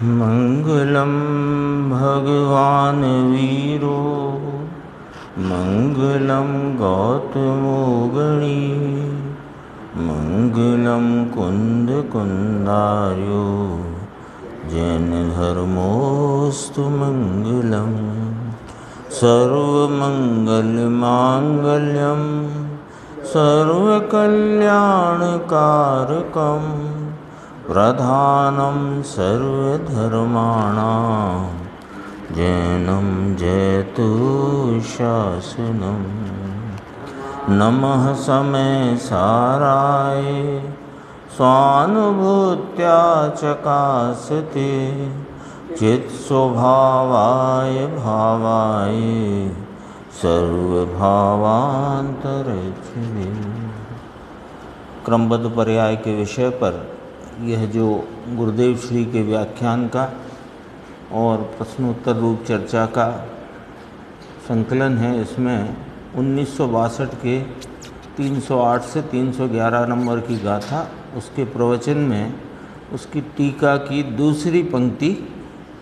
मंगलम भगवान वीरो मंगलम गौतमो गणी मंगलम कुंद कुंदार्यो जैन धर्मोस्तु मंगलम सर्वमंगलमांगल्यम सर्वकल्याणकारकम प्रधानं सर्वधर्माणां जैनं जयतु शासनं। नमः समय साराय स्वानुभूत्या चकासते चित्स्वभावाय भावाय सर्वभावांतरच्छिदे। क्रमबद्ध पर्याय के विषय पर यह जो गुरुदेव श्री के व्याख्यान का और प्रश्नोत्तर रूप चर्चा का संकलन है, इसमें 1962 के 308 से 311 नंबर की गाथा, उसके प्रवचन में उसकी टीका की दूसरी पंक्ति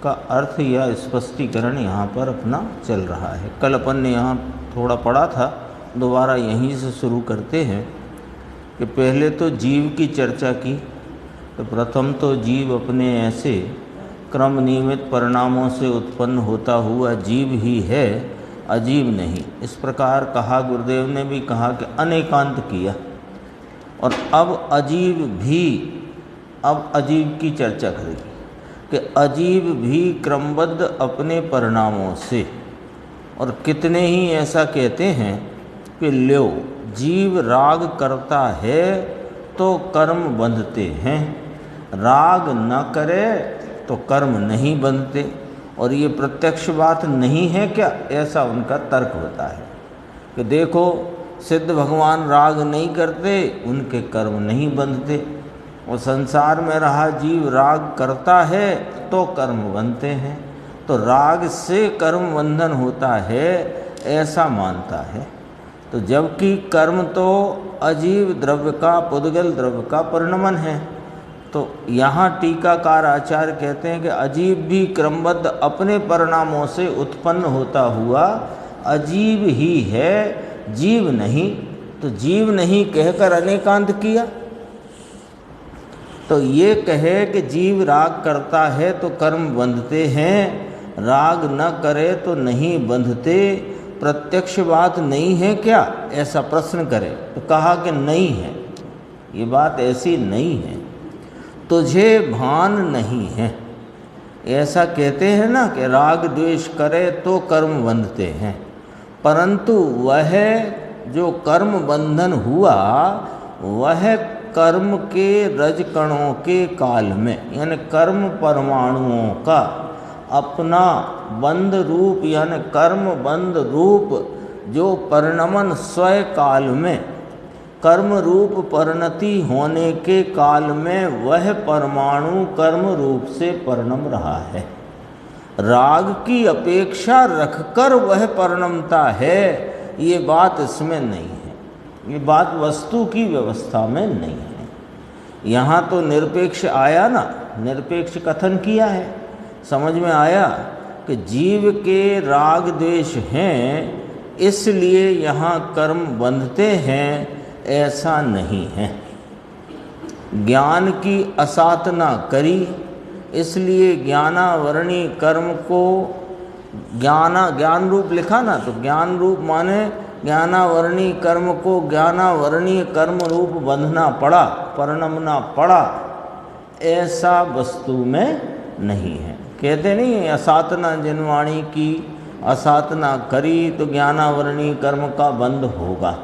का अर्थ या स्पष्टीकरण यहाँ पर अपना चल रहा है। कल अपन ने यहाँ थोड़ा पढ़ा था, दोबारा यहीं से शुरू करते हैं कि पहले तो जीव की चर्चा की। तो प्रथम तो जीव अपने ऐसे क्रम नियमित परिणामों से उत्पन्न होता हुआ जीव ही है, अजीव नहीं। इस प्रकार कहा, गुरुदेव ने भी कहा कि अनेकांत किया। और अब अजीव की चर्चा करेगी कि अजीव भी क्रमबद्ध अपने परिणामों से, और कितने ही ऐसा कहते हैं कि लो जीव राग करता है तो कर्म बंधते हैं, राग न करे तो कर्म नहीं बंधते। और ये प्रत्यक्ष बात नहीं है क्या? ऐसा उनका तर्क होता है कि देखो सिद्ध भगवान राग नहीं करते, उनके कर्म नहीं बंधते, और संसार में रहा जीव राग करता है तो कर्म बनते हैं। तो राग से कर्म बंधन होता है, ऐसा मानता है। तो जबकि कर्म तो अजीव द्रव्य का, पुद्गल द्रव्य का परिणमन है। तो यहाँ टीकाकार आचार्य कहते हैं कि अजीव भी क्रमबद्ध अपने परिणामों से उत्पन्न होता हुआ अजीव ही है, जीव नहीं। तो जीव नहीं कहकर अनेकांत किया। तो ये कहे कि जीव राग करता है तो कर्म बंधते हैं, राग न करे तो नहीं बंधते, प्रत्यक्ष बात नहीं है क्या? ऐसा प्रश्न करे तो कहा कि नहीं है, ये बात ऐसी नहीं है, तुझे भान नहीं है। ऐसा कहते हैं ना कि राग द्वेष करे तो कर्म बंधते हैं, परंतु वह जो कर्म बंधन हुआ वह कर्म के रजकणों के काल में, यानी कर्म परमाणुओं का अपना बंध रूप, यानी कर्म बंध रूप जो परिणमन स्वयं काल में, कर्म रूप परिणति होने के काल में वह परमाणु कर्म रूप से परिणम रहा है। राग की अपेक्षा रखकर वह परिणमता है, ये बात इसमें नहीं है। ये बात वस्तु की व्यवस्था में नहीं है। यहाँ तो निरपेक्ष आया ना, निरपेक्ष कथन किया है, समझ में आया कि जीव के राग द्वेष हैं इसलिए यहाँ कर्म बंधते हैं, ऐसा नहीं है। ज्ञान की असाधना करी इसलिए ज्ञानावरणी कर्म को ज्ञान रूप लिखा ना, तो ज्ञान रूप माने ज्ञानावरणी कर्म को ज्ञानावरणीय कर्म रूप बंधना पड़ा, परिणमना पड़ा, ऐसा वस्तु में नहीं है। कहते नहीं असाधना जिनवाणी की, असाधना करी तो ज्ञानावरणीय कर्म का बंध होगा,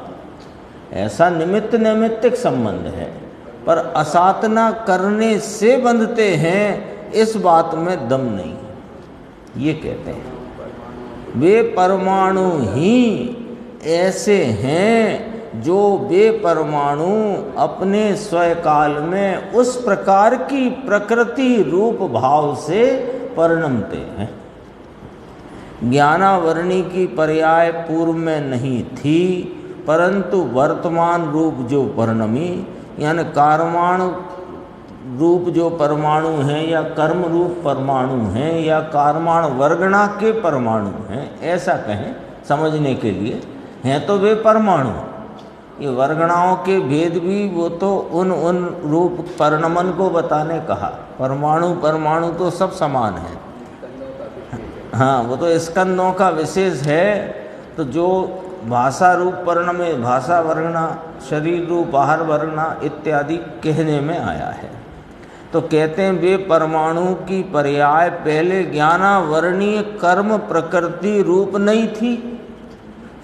ऐसा निमित्त नैमित्तिक संबंध है। पर असाधना करने से बंधते हैं, इस बात में दम नहीं है। ये कहते हैं वे परमाणु ही ऐसे हैं जो वे परमाणु अपने स्वकाल में उस प्रकार की प्रकृति रूप भाव से परिणमते हैं। ज्ञानावरणी की पर्याय पूर्व में नहीं थी, परंतु वर्तमान रूप जो परिणमी, यानी रूप जो परमाणु हैं या कर्म रूप परमाणु हैं या कारमाण वर्गणा के परमाणु हैं, ऐसा कहें समझने के लिए, हैं तो वे परमाणु। ये वर्गणाओं के भेद भी वो तो उन रूप परिणमन को बताने कहा। परमाणु परमाणु तो सब समान है। हाँ, वो तो स्कंदों का विशेष है। तो जो भाषा रूप परिणमे, भाषा वर्गणा, शरीर रूप बाहर वर्गणा इत्यादि कहने में आया है। तो कहते हैं वे परमाणु की पर्याय पहले ज्ञानावरणीय कर्म प्रकृति रूप नहीं थी,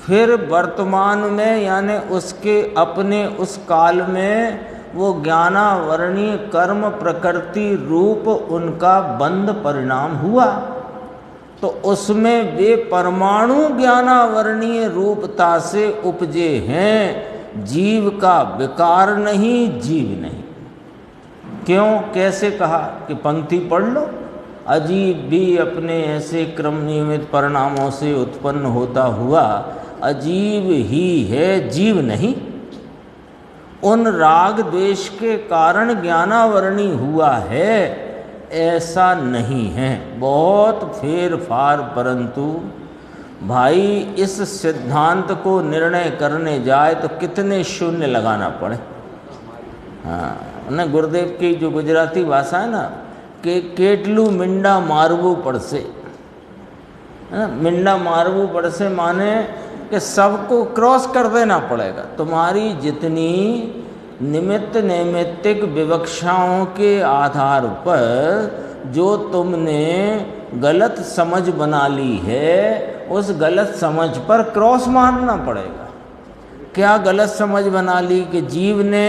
फिर वर्तमान में यानी उसके अपने उस काल में वो ज्ञानावरणीय कर्म प्रकृति रूप उनका बंध परिणाम हुआ। तो उसमें वे परमाणु ज्ञानावरणीय रूपता से उपजे हैं, जीव का विकार नहीं, जीव नहीं। क्यों, कैसे कहा कि पंक्ति पढ़ लो, अजीब भी अपने ऐसे क्रम नियमित परिणामों से उत्पन्न होता हुआ अजीब ही है, जीव नहीं। उन राग द्वेष के कारण ज्ञानावरणी हुआ है, ऐसा नहीं है। बहुत फेर फार, परंतु भाई इस सिद्धांत को निर्णय करने जाए तो कितने शून्य लगाना पड़े। हाँ ना, गुरुदेव की जो गुजराती भाषा है ना कि केटलू मिंडा मारवू पड़से, है ना, मिंडा मारवू पड़से माने कि सबको क्रॉस कर देना पड़ेगा। तुम्हारी जितनी निमित्त नैमित्तिक विवक्षाओं के आधार पर जो तुमने गलत समझ बना ली है, उस गलत समझ पर क्रॉस मारना पड़ेगा। क्या गलत समझ बना ली कि जीव ने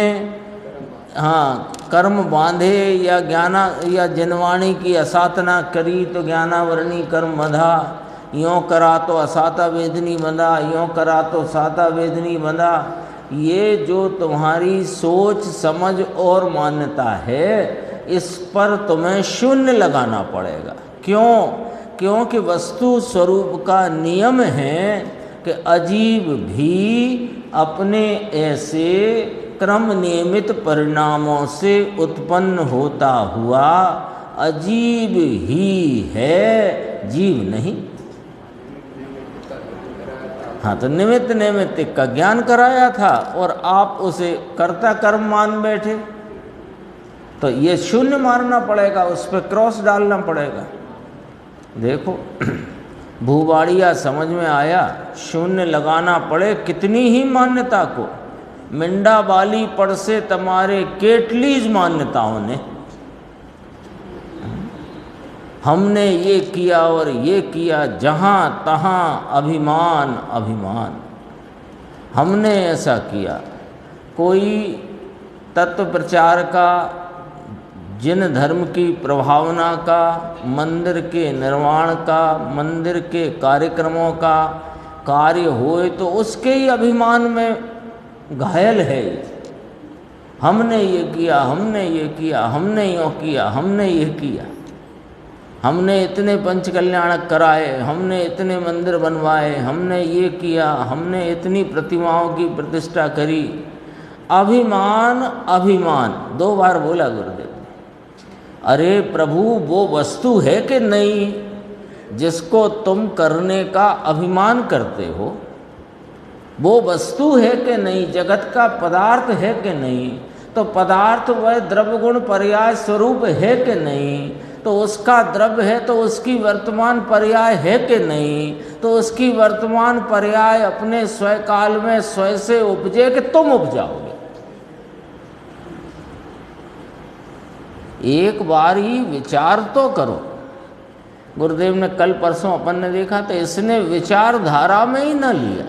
हाँ कर्म बांधे या ज्ञाना या जनवाणी की असाधना करी तो ज्ञानावरणी कर्म बंधा, यों करा तो असाता वेदनी बंधा, यों करा तो साता वेदनी बंधा। ये जो तुम्हारी सोच समझ और मान्यता है, इस पर तुम्हें शून्य लगाना पड़ेगा। क्यों? क्योंकि वस्तु स्वरूप का नियम है कि अजीब भी अपने ऐसे क्रम नियमित परिणामों से उत्पन्न होता हुआ अजीब ही है, जीव नहीं। हाँ, तो निमित्त नैमित्तिक का ज्ञान कराया था और आप उसे कर्ता कर्म मान बैठे, तो ये शून्य मारना पड़ेगा, उस पर क्रॉस डालना पड़ेगा। देखो भूबाड़िया समझ में आया, शून्य लगाना पड़े कितनी ही मान्यता को। मिंडा बाली पड़ से तुम्हारे केटलीज मान्यताओं ने हमने ये किया और ये किया, जहाँ तहाँ अभिमान अभिमान, हमने ऐसा किया। कोई तत्व प्रचार का, जिन धर्म की प्रभावना का, मंदिर के निर्माण का, मंदिर के कार्यक्रमों का कार्य होए तो उसके ही अभिमान में घायल है। हमने ये किया, हमने ये किया, हमने यूँ किया, हमने ये किया, हमने इतने पंच कल्याणक कराए, हमने इतने मंदिर बनवाए, हमने ये किया, हमने इतनी प्रतिमाओं की प्रतिष्ठा करी। अभिमान अभिमान 2 बार बोला गुरुदेव। अरे प्रभु, वो वस्तु है कि नहीं जिसको तुम करने का अभिमान करते हो? वो वस्तु है कि नहीं? जगत का पदार्थ है कि नहीं? तो पदार्थ वह द्रव्य गुण पर्याय स्वरूप है कि नहीं? तो उसका द्रव्य है तो उसकी वर्तमान पर्याय है कि नहीं? तो उसकी वर्तमान पर्याय अपने स्वयं काल में स्वयं से उपजे कि तुम उपजाओगे? एक बार ही विचार तो करो। गुरुदेव ने कल परसों अपन ने देखा तो इसने विचारधारा में ही न लिया।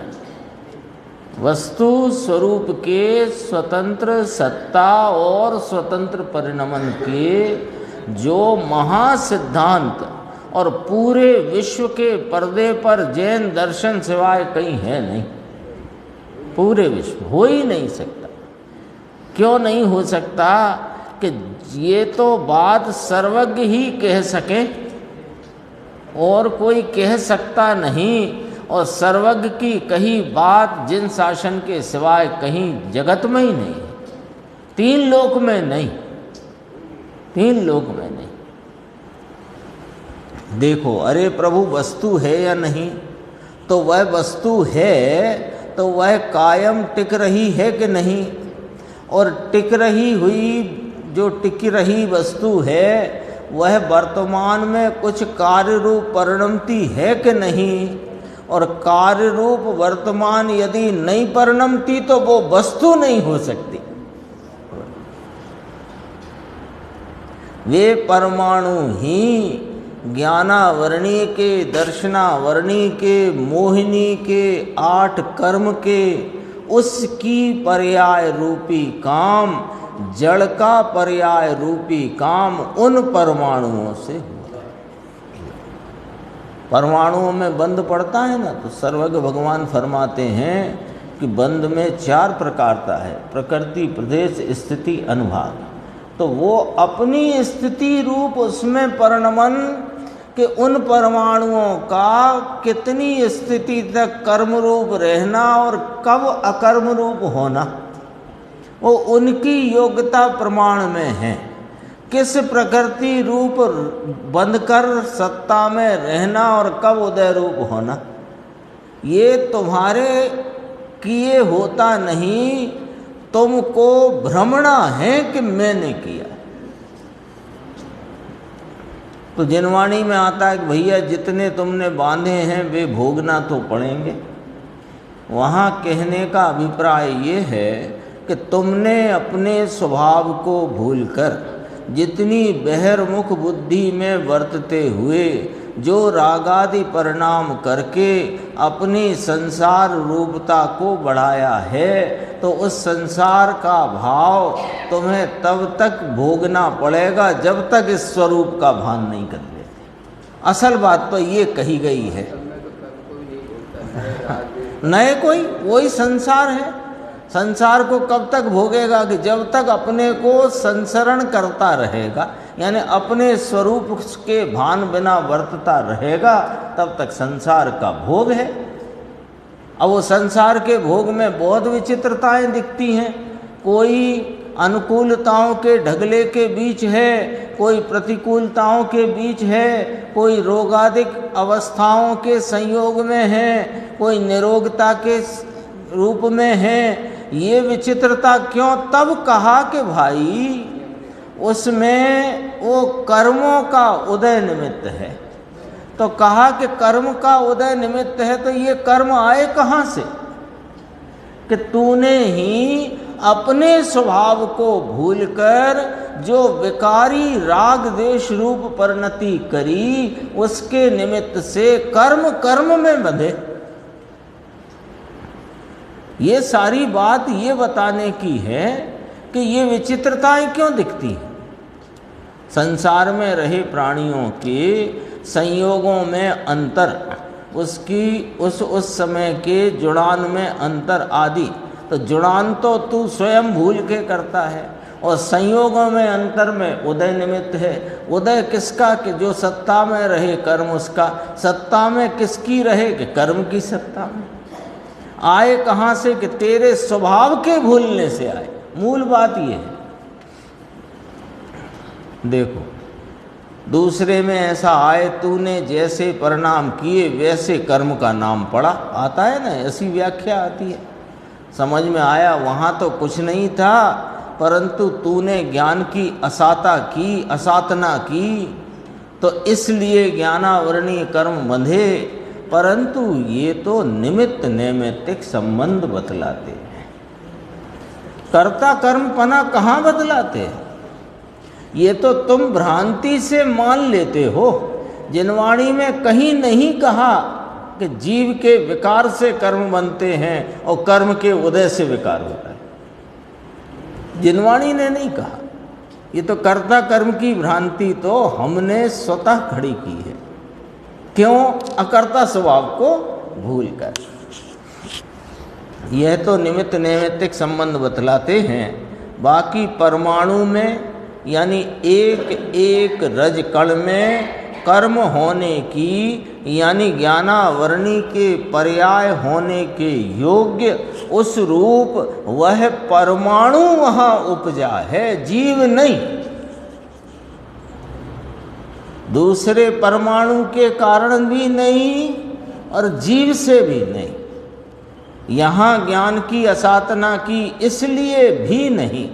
वस्तु स्वरूप के स्वतंत्र सत्ता और स्वतंत्र परिणमन के जो महासिद्धांत और पूरे विश्व के पर्दे पर जैन दर्शन सिवाय कहीं है नहीं। पूरे विश्व हो ही नहीं सकता। क्यों नहीं हो सकता? कि ये तो बात सर्वज्ञ ही कह सके और कोई कह सकता नहीं। और सर्वज्ञ की कही बात जिन शासन के सिवाय कहीं जगत में ही नहीं, 3 लोक में नहीं। तीन लोक में नहीं। देखो, अरे प्रभु वस्तु है या नहीं, तो वह वस्तु है तो वह कायम टिक रही है कि नहीं, और टिक रही हुई जो टिक रही वस्तु है वह वर्तमान में कुछ कार्य रूप परिणमती है कि नहीं, और कार्य रूप वर्तमान यदि नहीं परिणमती तो वो वस्तु नहीं हो सकती। वे परमाणु ही ज्ञानावरणी के, दर्शनावरणी के, मोहिनी के, 8 कर्म के उसकी पर्याय रूपी काम, जड़ का पर्याय रूपी काम उन परमाणुओं से हुआ। परमाणुओं में बंध पड़ता है ना, तो सर्वज्ञ भगवान फरमाते हैं कि बंध में 4 प्रकार का है, प्रकृति, प्रदेश, स्थिति, अनुभाग। तो वो अपनी स्थिति रूप उसमें परिणमन कि उन परमाणुओं का कितनी स्थिति तक कर्म रूप रहना और कब अकर्म रूप होना, वो उनकी योग्यता प्रमाण में है। किस प्रकृति रूप बंधकर सत्ता में रहना और कब उदय रूप होना, ये तुम्हारे किए होता नहीं, तुमको भ्रमणा है कि मैंने किया। तो जिनवाणी में आता है कि भैया जितने तुमने बांधे हैं वे भोगना तो पड़ेंगे। वहाँ कहने का अभिप्राय ये है कि तुमने अपने स्वभाव को भूलकर जितनी बहिर्मुख बुद्धि में वर्तते हुए जो रागादि परिणाम करके अपनी संसार रूपता को बढ़ाया है, तो उस संसार का भाव तुम्हें तब तक भोगना पड़ेगा जब तक इस स्वरूप का भान नहीं कर लेते। असल बात तो ये कही गई है। नए कोई वही संसार है। संसार को कब तक भोगेगा कि जब तक अपने को संसरण करता रहेगा, यानी अपने स्वरूप के भान बिना वर्तता रहेगा, तब तक संसार का भोग है। अब वो संसार के भोग में बहुत विचित्रताएं दिखती हैं। कोई अनुकूलताओं के ढगले के बीच है, कोई प्रतिकूलताओं के बीच है, कोई रोगादिक अवस्थाओं के संयोग में है, कोई निरोगता के रूप में है। ये विचित्रता क्यों? तब कहा कि भाई उसमें वो कर्मों का उदय निमित्त है। तो कहा कि कर्म का उदय निमित्त है, तो ये कर्म आए कहाँ से? कि तूने ही अपने स्वभाव को भूलकर जो विकारी राग देश रूप परिणति करी, उसके निमित्त से कर्म कर्म में बंधे। ये सारी बात ये बताने की है कि ये विचित्रताएं क्यों दिखती हैं। संसार में रहे प्राणियों के संयोगों में अंतर, उसकी उस समय के जुड़ान में अंतर आदि, तो जुड़ान तो तू स्वयं भूल के करता है, और संयोगों में अंतर में उदय निमित्त है। उदय किसका? कि जो सत्ता में रहे कर्म उसका। सत्ता में किसकी रहे? कि कर्म की सत्ता में। आए कहाँ से? कि तेरे स्वभाव के भूलने से आए। मूल बात ये है। देखो, दूसरे में ऐसा आए, तूने जैसे परिणाम किए वैसे कर्म का नाम पड़ा, आता है ना, ऐसी व्याख्या आती है। समझ में आया वहाँ तो कुछ नहीं था, परंतु तूने ज्ञान की असाता की, असातना की, तो इसलिए ज्ञानावरणीय कर्म बंधे। परंतु ये तो निमित्त नैमित्तिक संबंध बतलाते हैं। कर्ता कर्मपना कहाँ बतलाते हैं? ये तो तुम भ्रांति से मान लेते हो। जिनवाणी में कहीं नहीं कहा कि जीव के विकार से कर्म बनते हैं और कर्म के उदय से विकार होता है। जिनवाणी ने नहीं कहा। ये तो कर्ता कर्म की भ्रांति तो हमने स्वतः खड़ी की है। क्यों? अकर्ता स्वभाव को भूलकर। यह तो निमित्त नैमित्तिक संबंध बतलाते हैं। बाकी परमाणु में यानी एक एक रज कण में कर्म होने की, यानी ज्ञानावरणी के पर्याय होने के योग्य उस रूप वह परमाणु वहाँ उपजा है, जीव नहीं। दूसरे परमाणु के कारण भी नहीं और जीव से भी नहीं। यहाँ ज्ञान की असाधना की इसलिए भी नहीं।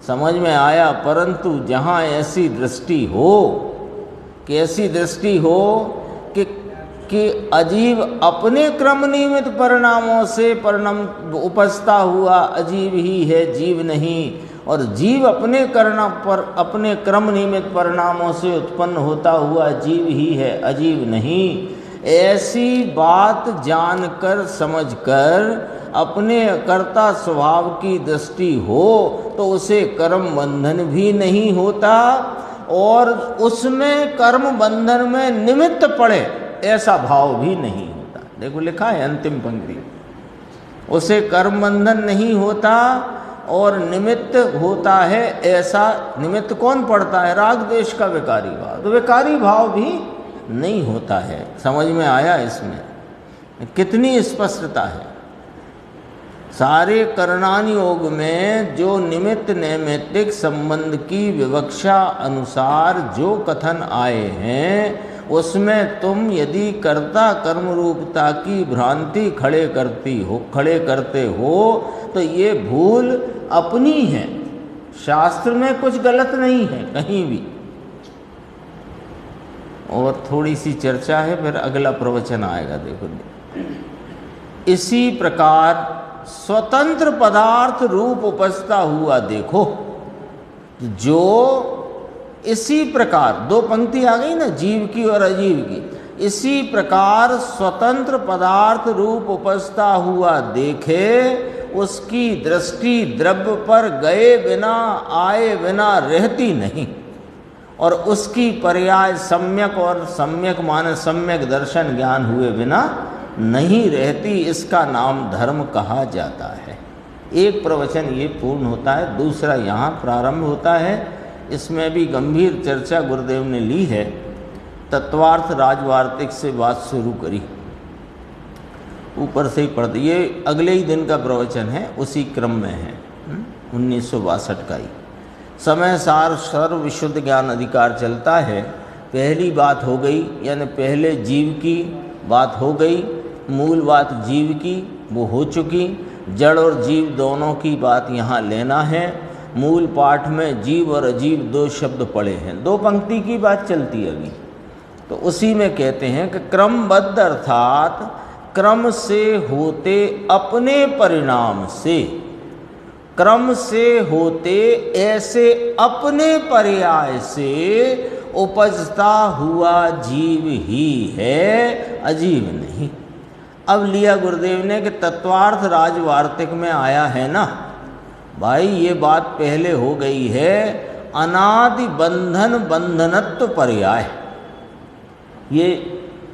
समझ में आया? परंतु जहाँ ऐसी दृष्टि हो कि ऐसी दृष्टि हो कि अजीव अपने क्रम नियमित परिणामों से परिणाम उपजता हुआ अजीव ही है, जीव नहीं, और जीव अपने क्रम नियमित परिणामों से उत्पन्न होता हुआ जीव ही है, अजीव नहीं। ऐसी बात जानकर समझकर अपने कर्ता स्वभाव की दृष्टि हो तो उसे कर्म बंधन भी नहीं होता और उसमें कर्म बंधन में निमित्त पड़े ऐसा भाव भी नहीं होता। देखो लिखा है अंतिम पंक्ति, उसे कर्म बंधन नहीं होता और निमित्त होता है ऐसा। निमित्त कौन पड़ता है? राग द्वेष का विकारी भाव, तो विकारी भाव भी नहीं होता है। समझ में आया? इसमें कितनी स्पष्टता है। सारे करणानि योग में जो निमित्त नैमित्तिक संबंध की विवक्षा अनुसार जो कथन आए हैं उसमें तुम यदि कर्ता कर्म रूपता की भ्रांति खड़े करते हो तो ये भूल अपनी है। शास्त्र में कुछ गलत नहीं है कहीं भी। और थोड़ी सी चर्चा है, फिर अगला प्रवचन आएगा। देखो, इसी प्रकार स्वतंत्र पदार्थ रूप उपजता हुआ देखो, जो इसी प्रकार, दो पंक्ति आ गई ना, जीव की और अजीव की। इसी प्रकार स्वतंत्र पदार्थ रूप उपजता हुआ देखे, उसकी दृष्टि द्रव्य पर गए बिना आए बिना रहती नहीं, और उसकी पर्याय सम्यक और सम्यक माने सम्यक दर्शन ज्ञान हुए बिना नहीं रहती। इसका नाम धर्म कहा जाता है। एक प्रवचन ये पूर्ण होता है, दूसरा यहाँ प्रारंभ होता है। इसमें भी गंभीर चर्चा गुरुदेव ने ली है। तत्वार्थ राजवार्तिक से बात शुरू करी, ऊपर से ही पढ़ दी। ये अगले ही दिन का प्रवचन है, उसी क्रम में है, 1962 का ही। समय सार सर्व विशुद्ध ज्ञान अधिकार चलता है। पहली बात हो गई, यानी पहले जीव की बात हो गई, मूल बात जीव की वो हो चुकी। जड़ और जीव दोनों की बात यहाँ लेना है। मूल पाठ में जीव और अजीव दो शब्द पड़े हैं, दो पंक्ति की बात चलती है अभी। तो उसी में कहते हैं कि क्रमबद्ध अर्थात क्रम से होते अपने परिणाम से, क्रम से होते ऐसे अपने पर्याय से उपजता हुआ जीव ही है, अजीव नहीं। अब लिया गुरुदेव ने कि तत्वार्थ राजवार्तिक में आया है ना भाई, ये बात पहले हो गई है। अनादि बंधन बंधनत्व पर्याय, ये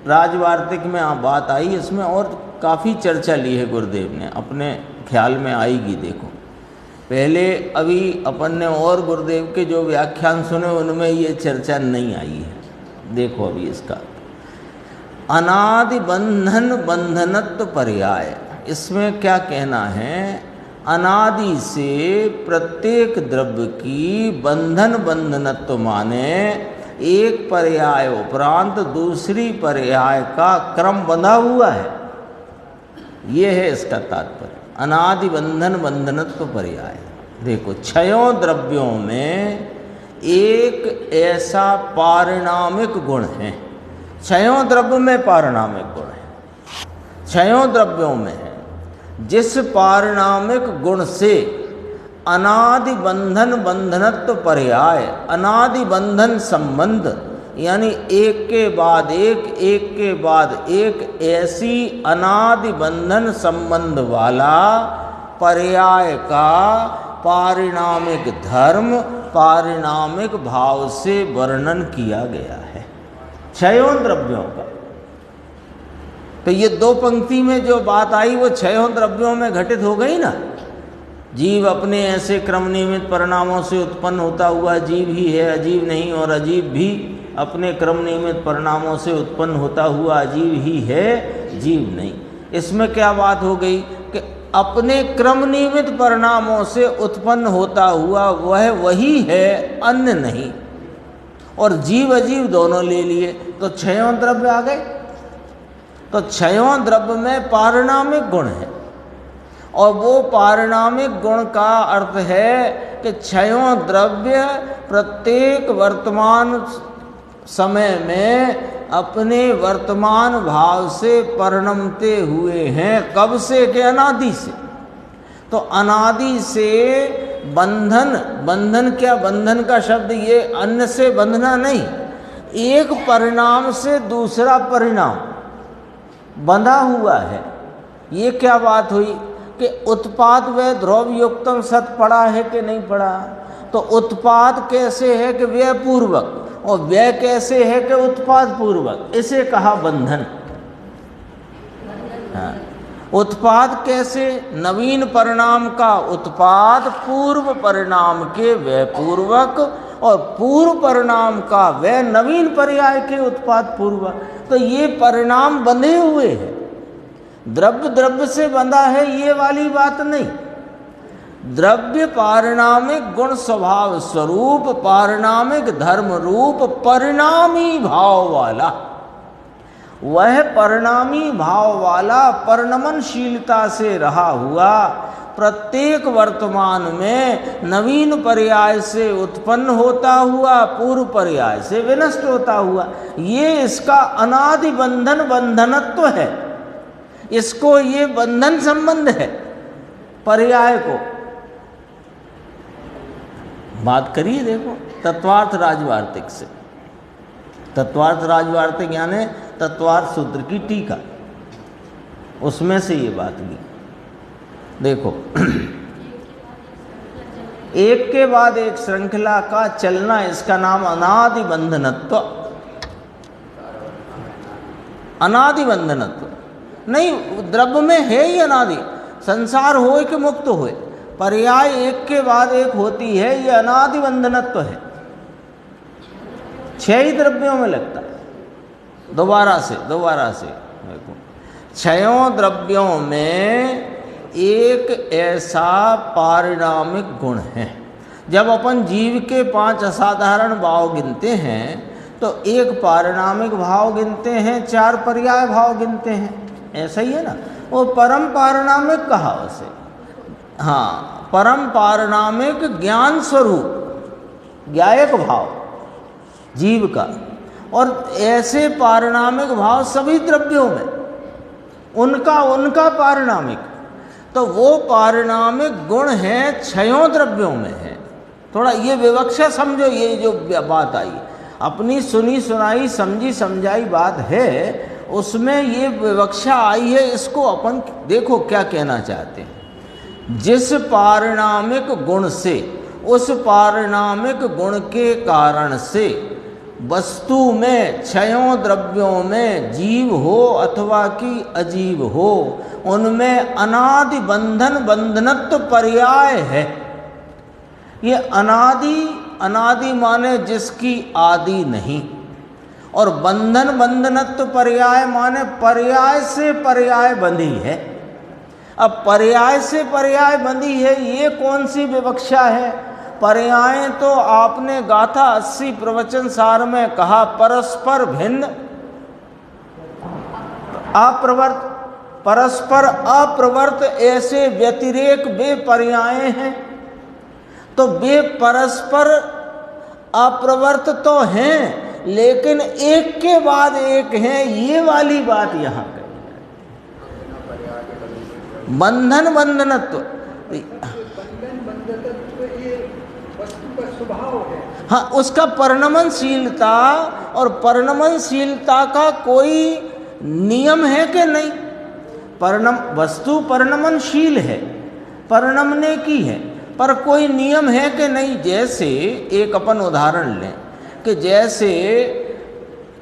राजवार्तिक में बात आई। इसमें और काफ़ी चर्चा ली है गुरुदेव ने, अपने ख्याल में आएगी। देखो, पहले अभी अपन ने और गुरुदेव के जो व्याख्यान सुने उनमें ये चर्चा नहीं आई है। देखो अभी इसका अनादि बंधन बंधनत्व पर्याय, इसमें क्या कहना है? अनादि से प्रत्येक द्रव्य की बंधन बंधनत्व माने एक पर्याय उपरांत दूसरी पर्याय का क्रम बंधा हुआ है, ये है इसका तात्पर्य। अनादि बंधन बंधनत्व पर्याय। देखो, छयों द्रव्यों में एक ऐसा पारिणामिक गुण है, छयों द्रव्य में पारिणामिक गुण है, छयों द्रव्यों में है, जिस पारिणामिक गुण से अनादि बंधन बंधनत्व पर्याय, अनादि बंधन संबंध, यानी एक के बाद एक, एक के बाद एक, ऐसी अनादि बंधन संबंध वाला पर्याय का पारिणामिक धर्म पारिणामिक भाव से वर्णन किया गया है छयों द्रव्यों का। तो ये दो पंक्ति में जो बात आई वो छयों द्रव्यों में घटित हो गई ना। जीव अपने ऐसे क्रम नियमित परिणामों से उत्पन्न होता हुआ जीव ही है, अजीव नहीं, और अजीव भी अपने क्रम नियमित परिणामों से उत्पन्न होता हुआ अजीव ही है, जीव नहीं। इसमें क्या बात हो गई कि अपने क्रम नियमित परिणामों से उत्पन्न होता हुआ वह वही है, अन्य नहीं। और जीव अजीव दोनों ले लिए तो क्षयों द्रव्य आ गए। तो क्षयों द्रव्य में पारिणामिक गुण है, और वो पारिणामिक गुण का अर्थ है कि क्षयों द्रव्य प्रत्येक वर्तमान समय में अपने वर्तमान भाव से परिणमते हुए हैं। कब से? कि अनादि से। तो अनादि से बंधन, बंधन क्या? बंधन का शब्द ये अन्य से बंधना नहीं, एक परिणाम से दूसरा परिणाम बंधा हुआ है। ये क्या बात हुई कि उत्पाद व द्रव्य युक्तम सत पड़ा है कि नहीं पड़ा? तो उत्पाद कैसे है कि व्यय पूर्वक, और व्यय कैसे है कि उत्पाद पूर्वक, इसे कहा बंधन। हाँ। उत्पाद कैसे? नवीन परिणाम का उत्पाद पूर्व परिणाम के व्यय पूर्वक, और पूर्व परिणाम का व्यय नवीन पर्याय के उत्पाद पूर्वक। तो ये परिणाम बंधे हुए हैं, द्रव्य द्रव्य से बंधा है, ये वाली बात नहीं। द्रव्य पारिणामिक गुण स्वभाव स्वरूप, पारिणामिक धर्म रूप परिणामी भाव वाला, वह परिणामी भाव वाला परिणमनशीलता से रहा हुआ प्रत्येक वर्तमान में नवीन पर्याय से उत्पन्न होता हुआ पूर्व पर्याय से विनष्ट होता हुआ, ये इसका अनादि बंधन बंधनत्व है। इसको ये बंधन संबंध है पर्याय को। बात करिए, देखो तत्वार्थ राजवार्तिक से। तत्वार्थ राजवार्तिक यानी तत्वार्थ सूत्र की टीका, उसमें से ये बात की। देखो एक के बाद एक श्रृंखला का चलना, इसका नाम अनादि बंधनत्व। अनादि बंधनत्व नहीं, द्रव्य में है ही अनादि। संसार होए कि मुक्त होए, पर्याय एक के बाद एक होती है, ये अनादि बंधनत्व है। 6 ही द्रव्यों में लगता है। दोबारा से देखो, 6 द्रव्यों में एक ऐसा पारिणामिक गुण है। जब अपन जीव के 5 असाधारण भाव गिनते हैं तो एक पारिणामिक भाव गिनते हैं, 4 पर्याय भाव गिनते हैं, ऐसा ही है ना। वो परम पारिणामिक कहा उसे। हाँ, परम पारिणामिक ज्ञान स्वरूप ज्ञायक भाव जीव का, और ऐसे पारिणामिक भाव सभी द्रव्यों में उनका पारिणामिक। तो वो पारिणामिक गुण है 6 द्रव्यों में है। थोड़ा ये विवक्षा समझो, ये जो बात आई अपनी सुनी सुनाई समझी समझाई बात है, उसमें ये विवक्षा आई है। इसको अपन देखो क्या कहना चाहते हैं। जिस पारिणामिक गुण से, उस पारिणामिक गुण के कारण से वस्तु में 6 द्रव्यों में जीव हो अथवा कि अजीव हो, उनमें अनादि बंधन बंधनत्व पर्याय है। ये अनादि माने जिसकी आदि नहीं, और बंधन बंधनत्व पर्याय माने पर्याय से पर्याय बंधी है। अब पर्याय से पर्याय बंधी है, ये कौन सी विवक्षा है? पर्याय तो आपने गाथा 80 प्रवचन सार में कहा, परस्पर भिन्न अप्रवर्त, परस्पर अप्रवर्त ऐसे व्यतिरेक वे पर्याय हैं। तो वे परस्पर अप्रवर्त तो हैं, लेकिन एक के बाद एक हैं, ये वाली बात यहाँ कही है। बंधन बंधनत्व, हाँ, उसका परिणमनशीलता, और परिणमनशीलता का कोई नियम है कि नहीं? वस्तु परिणमनशील है, परिणमने की है, पर कोई नियम है कि नहीं? जैसे एक अपन उदाहरण लें कि जैसे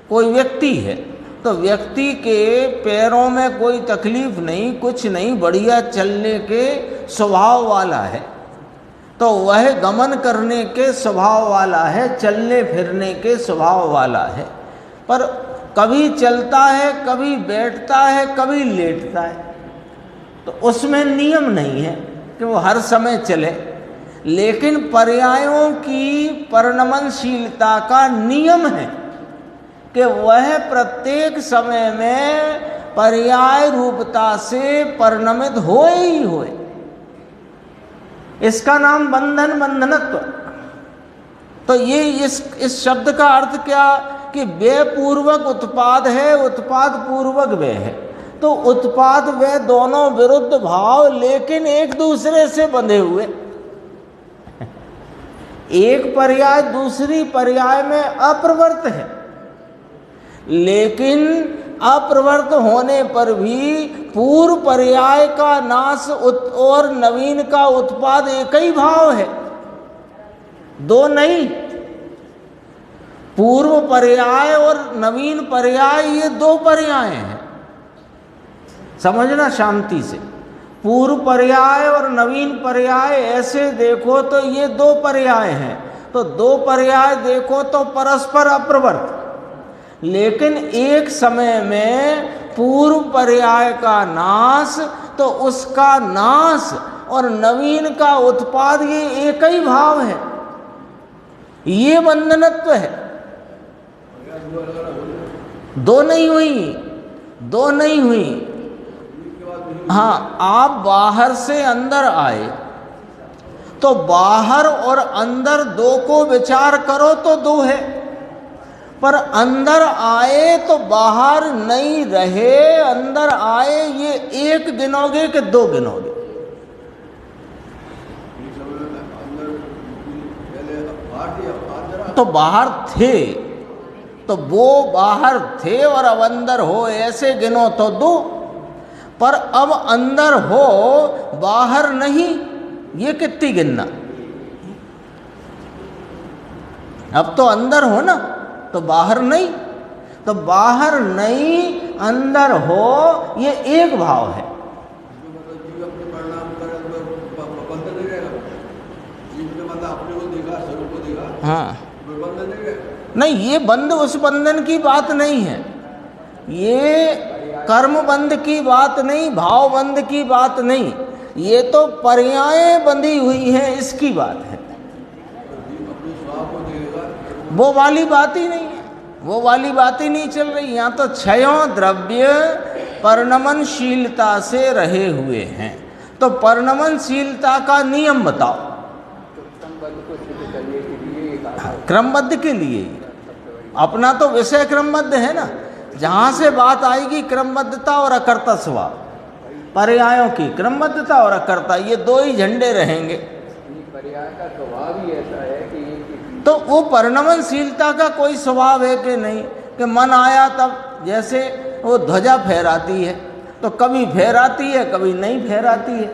कोई व्यक्ति है, तो व्यक्ति के पैरों में कोई तकलीफ नहीं, कुछ नहीं, बढ़िया चलने के स्वभाव वाला है, तो वह गमन करने के स्वभाव वाला है, चलने फिरने के स्वभाव वाला है, पर कभी चलता है, कभी बैठता है, कभी लेटता है। तो उसमें नियम नहीं है कि वो हर समय चले, लेकिन पर्यायों की परिणमनशीलता का नियम है कि वह प्रत्येक समय में पर्याय रूपता से परिणमित होए ही होए। इसका नाम बंधन, बंधनत्व। तो ये इस शब्द का अर्थ क्या कि व्यय पूर्वक उत्पाद है, उत्पाद पूर्वक व्यय है। तो उत्पाद व्यय दोनों विरुद्ध भाव, लेकिन एक दूसरे से बंधे हुए। एक पर्याय दूसरी पर्याय में अप्रवृत्त है, लेकिन अप्रवृत्त होने पर भी पूर्व पर्याय का नाश और नवीन का उत्पाद एक ही भाव है, दो नहीं। पूर्व पर्याय और नवीन पर्याय ये दो पर्याय हैं, समझना शांति से। पूर्व पर्याय और नवीन पर्याय ऐसे देखो तो ये दो पर्याय हैं, तो दो पर्याय देखो तो परस्पर अप्रवृत्त, लेकिन एक समय में पूर्व पर्याय का नाश तो उसका नाश और नवीन का उत्पाद ये एक ही भाव है। ये बंधनत्व है। दो नहीं हुई, दो नहीं हुई। हाँ, आप बाहर से अंदर आए तो बाहर और अंदर दो को विचार करो तो दो है, पर अंदर आए तो बाहर नहीं रहे, अंदर आए ये एक गिनोगे कि दो गिनोगे? तो बाहर थे तो वो बाहर थे और अब अंदर हो, ऐसे गिनो तो दो। पर अब अंदर हो बाहर नहीं, ये कितनी गिनना? अब तो अंदर हो ना, तो बाहर नहीं, तो बाहर नहीं अंदर हो, ये एक भाव है। हाँ, नहीं, ये बंध उस बंधन की बात नहीं है, ये कर्म बंध की बात नहीं, भाव बंध की बात नहीं, ये तो पर्याय बंधी हुई है, इसकी बात है। वो वाली बात ही नहीं है, वो वाली बात ही नहीं चल रही। यहाँ तो छयों द्रव्य परिणमनशीलता से रहे हुए हैं। तो परिणमनशीलता का नियम बताओ। क्रमबद्ध के लिए, अपना तो विषय क्रमबद्ध है ना। जहाँ से बात आएगी क्रमबद्धता और अकर्ता स्वभाव, पर्यायों की क्रमबद्धता और अकर्ता, ये दो ही झंडे रहेंगे। पर्याय का स्वभाव ही ऐसा है कि तो वो परिणमनशीलता का कोई स्वभाव है कि नहीं, कि मन आया तब, जैसे वो ध्वजा फहराती है तो कभी फहराती है कभी नहीं फहराती है,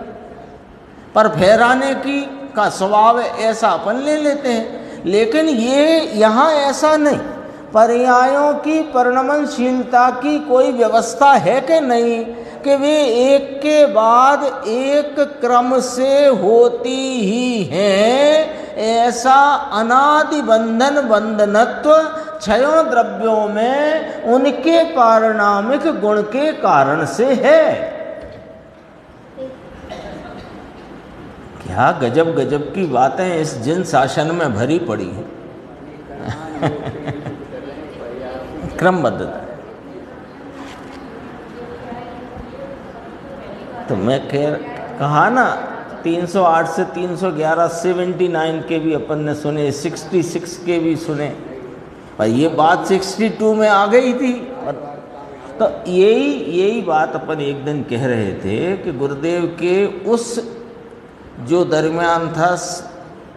पर फहराने की का स्वभाव है, ऐसा अपन ले लेते हैं। लेकिन ये यहाँ ऐसा नहीं, पर्यायों की परिणमनशीलता की कोई व्यवस्था है कि नहीं, कि वे एक के बाद एक क्रम से होती ही हैं। ऐसा अनादि बंधन बंधनत्व छयों द्रव्यों में उनके पारिणामिक गुण के कारण से है। क्या गजब गजब की बातें इस जिन शासन में भरी पड़ी हैं। क्रमबद्धता। तो मैं खैर कहा ना, 308 से 311 79 के भी अपन ने सुने, 66 के भी सुने, और ये बात 62 में आ गई थी। तो यही बात अपन एक दिन कह रहे थे कि गुरुदेव के उस जो दरमियान था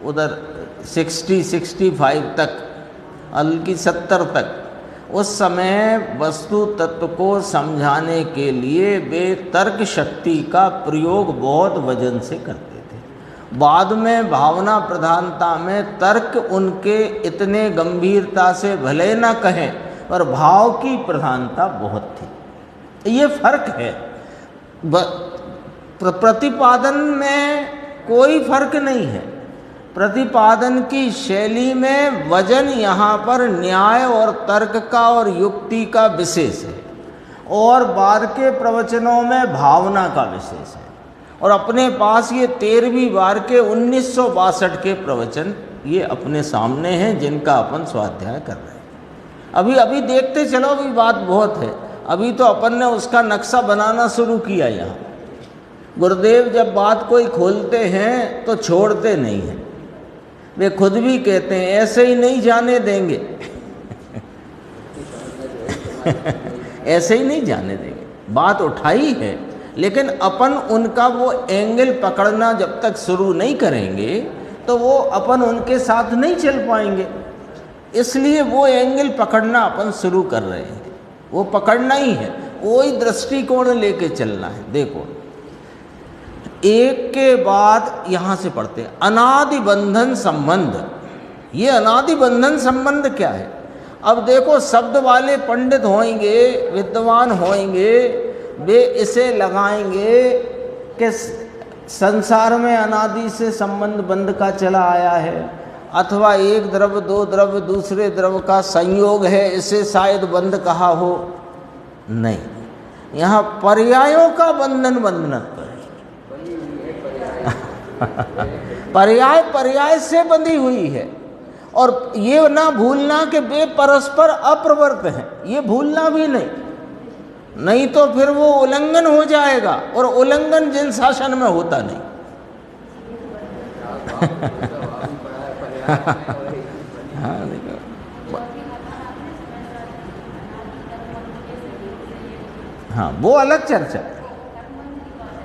उधर 60-65 तक, बल्कि 70 तक, उस समय वस्तु तत्व को समझाने के लिए वे तर्क शक्ति का प्रयोग बहुत वजन से करते थे। बाद में भावना प्रधानता में तर्क उनके इतने गंभीरता से भले न कहें, पर भाव की प्रधानता बहुत थी। ये फर्क है। प्रतिपादन में कोई फर्क नहीं है। प्रतिपादन की शैली में वजन यहाँ पर न्याय और तर्क का और युक्ति का विशेष है, और बाद के प्रवचनों में भावना का विशेष है। और अपने पास ये 13वीं बार के 1962 के प्रवचन ये अपने सामने हैं, जिनका अपन स्वाध्याय कर रहे हैं। अभी अभी देखते चलो, अभी बात बहुत है। अभी तो अपन ने उसका नक्शा बनाना शुरू किया। यहाँ गुरुदेव जब बात कोई खोलते हैं तो छोड़ते नहीं हैं। वे खुद भी कहते हैं ऐसे ही नहीं जाने देंगे ऐसे ही नहीं जाने देंगे। बात उठाई है, लेकिन अपन उनका वो एंगल पकड़ना जब तक शुरू नहीं करेंगे तो वो अपन उनके साथ नहीं चल पाएंगे। इसलिए वो एंगल पकड़ना अपन शुरू कर रहे हैं। वो पकड़ना ही है, वही दृष्टिकोण लेके चलना है। देखो, एक के बाद यहाँ से पढ़ते हैं अनादि बंधन संबंध। ये अनादि बंधन संबंध क्या है? अब देखो, शब्द वाले पंडित होंगे, विद्वान होंगे, वे इसे लगाएंगे कि संसार में अनादि से संबंध बंध का चला आया है, अथवा एक द्रव्य दो द्रव्य दूसरे द्रव्य का संयोग है, इसे शायद बंध कहा हो। नहीं, यहाँ पर्यायों का बंधन बंधनत्व है। पर्याय पर्याय से बंधी हुई है। और ये ना भूलना कि वे परस्पर अप्रवर्त हैं, ये भूलना भी नहीं तो फिर वो उल्लंघन हो जाएगा, और उल्लंघन जिन शासन में होता नहीं। हाँ, वो अलग चर्चा है।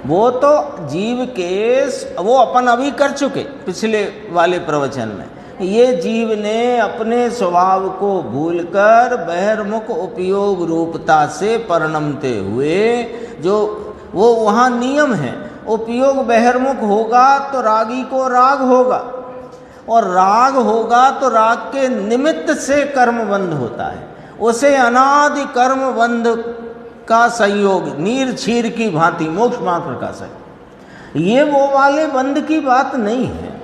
वो तो जीव के, वो अपन अभी कर चुके पिछले वाले प्रवचन में। ये जीव ने अपने स्वभाव को भूलकर बहिर्मुख उपयोग रूपता से परिणमते हुए, जो वो वहाँ नियम है, उपयोग बहिर्मुख होगा तो रागी को राग होगा, और राग होगा तो राग के निमित्त से कर्मबंध होता है। उसे अनादि कर्मबंध का संयोग नीर क्षीर की भांति मोक्ष मात्र का संयोग, ये वो वाले बंध की बात नहीं है।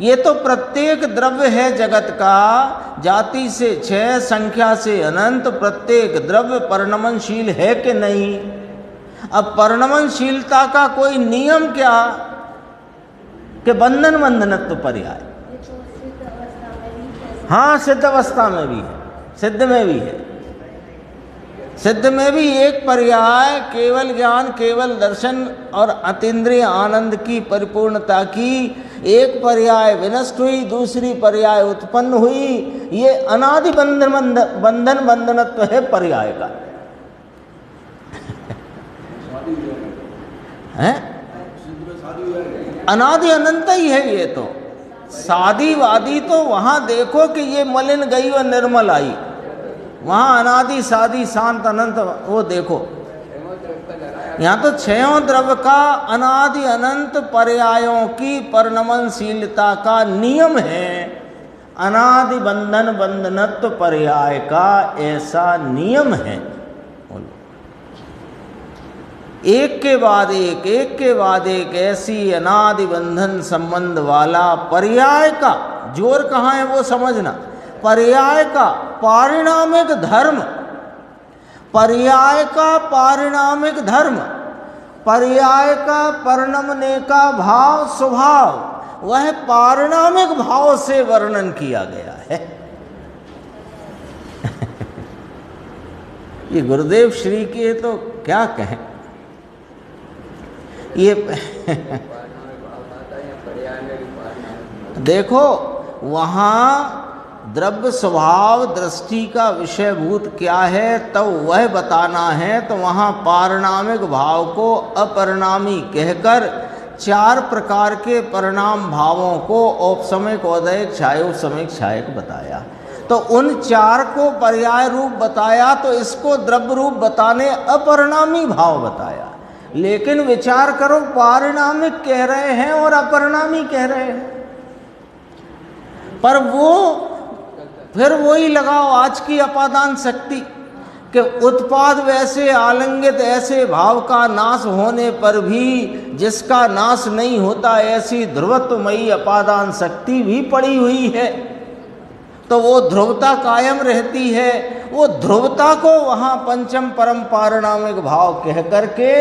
ये तो प्रत्येक द्रव्य है जगत का, जाति से क्षय, संख्या से अनंत, प्रत्येक द्रव्य परिणमनशील है कि नहीं। अब परिणमनशीलता का कोई नियम क्या कि बंधन बंधनत्व पर्याय। हाँ, सिद्ध अवस्था में भी है, सिद्ध में भी है। सिद्ध में भी एक पर्याय केवल ज्ञान, केवल दर्शन और अतीन्द्रिय आनंद की परिपूर्णता की एक पर्याय विनष्ट हुई, दूसरी पर्याय उत्पन्न हुई। ये अनादि बंधन बंधनत्व है पर्याय का। है अनादि अनंत ही है। ये तो सादीवादी तो वहां देखो कि ये मलिन गई और निर्मल आई, वहाँ अनादि सादी शांत अनंत, वो देखो। यहाँ तो छयों द्रव्य का अनादि अनंत पर्यायों की परिणमनशीलता का नियम है। अनादि बंधन बंधनत्व पर्याय का ऐसा नियम है। एक के बाद एक, एक के बाद एक ऐसी अनादि बंधन संबंध वाला पर्याय का जोर कहाँ है वो समझना। पर्याय का पारिणामिक धर्म, पर्याय का पारिणामिक धर्म, पर्याय का परिणमने का भाव स्वभाव, वह पारिणामिक भाव से वर्णन किया गया है। ये गुरुदेव श्री के तो क्या कहें। ये देखो, वहाँ द्रव्य स्वभाव दृष्टि का विषयभूत क्या है तब वह बताना है, तो वहाँ पारिणामिक भाव को अपरिणामी कहकर चार प्रकार के परिणाम भावों को औपसमयिक, औदयिक, छायोपसमयिक, छायक बताया। तो उन चार को पर्याय रूप बताया, तो इसको द्रव्य रूप बताने अपरिणामी भाव बताया। लेकिन विचार करो, पारिणामिक कह रहे हैं और अपरिणामी कह रहे हैं, पर वो फिर वही लगाओ आज की अपादान शक्ति कि उत्पाद वैसे आलंगित ऐसे भाव का नाश होने पर भी जिसका नाश नहीं होता, ऐसी ध्रुवत्वमयी अपादान शक्ति भी पड़ी हुई है। तो वो ध्रुवता कायम रहती है। वो ध्रुवता को वहाँ पंचम परम पारिणामिक भाव कह करके